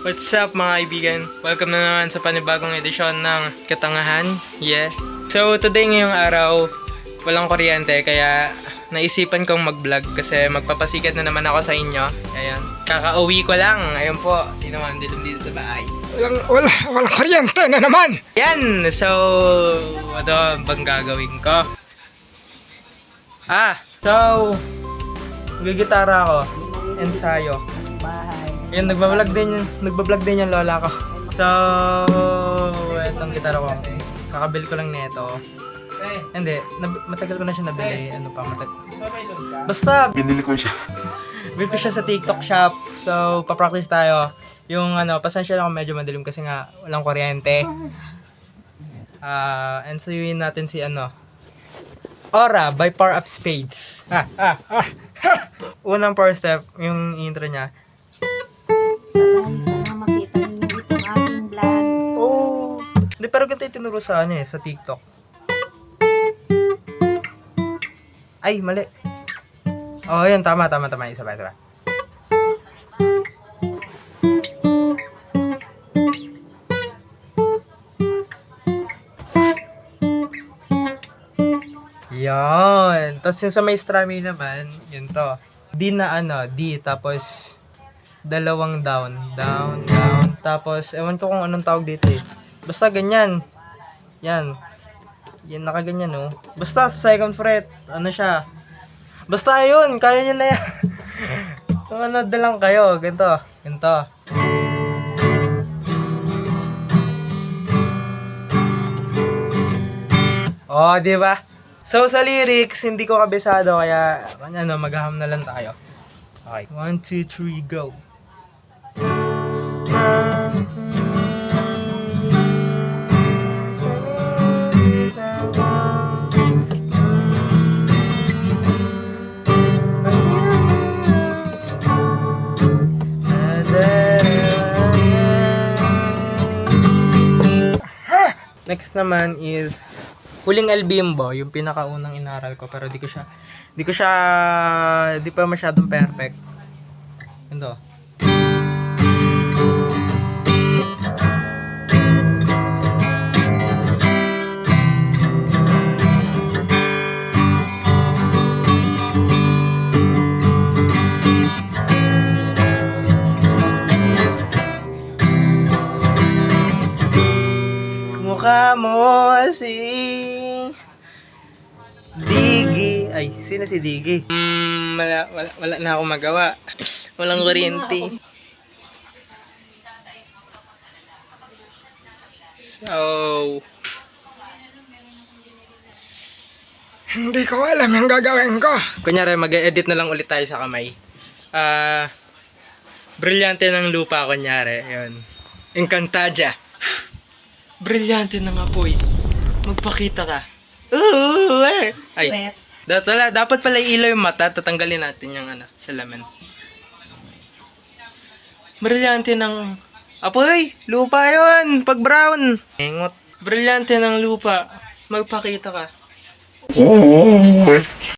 What's up mga kaibigan? Welcome na naman sa panibagong edisyon ng Katangahan. Yeah. So today ngayong araw, walang kuryente kaya naisipan kong mag-vlog kasi magpapasikat na naman ako sa inyo. Ayan. Kakauwi ko lang. Ayun po. Di naman dilim dito sa bahay. Walang kuryente na naman! Yan! So, ano bang gagawin ko? So, gigitara ako. Ensayo. Yan, nagbablog din yung lola ko. So, etong gitara ko. Kakabili ko lang nito. Hindi, matagal ko na siya nabili. Ano pa, basta, Binili ko siya. bili ko siya sa TikTok shop. So, papractice tayo. Yung pasensya lang kung medyo madilim kasi nga walang kuryente. Ensayuin natin si Aura by Power Up Spades. Unang first step, yung intro niya. Sana makita ninyo itong aking vlog. Oh! Hindi, pero ganito yung tinuro sa sa TikTok. Ay, mali. Oh, yun, tama. Isa pa. Yan. Tapos yung sa may strumming naman, yun to. D na D, tapos dalawang down. Tapos, ewan ko kung anong tawag dito eh. Basta ganyan. Yan. Yan, nakaganyan oh. Basta sa second fret, siya. Basta ayun, kaya nyo na yan. Tumanod na lang kayo. Ganito. Oh, di ba? So, sa lyrics, hindi ko kabisado, kaya, maghaham na lang tayo. Okay. 1, 2, 3, go. Next naman is Huling El Bimbo, yung pinakaunang inaral ko pero di pa masyadong perfect. Ito. Mukha mo si Digi. Ay, sino si Digi? Wala na akong magawa. Walang kuryente. So, Hindi ko alam yung gagawin ko. kunyari mag-edit na lang ulit tayo sa kamay. Brilyante ng lupa, kunyari. Yun. Encantadia. Brilyante ng apoy. Magpakita ka. Ay. Wet. Dapat pala ilaw yung mata. Tatanggalin natin yung salamin. Brilyante ng apoy. Lupa yun. Pag brown. Engot. Brilyante ng lupa. Magpakita ka.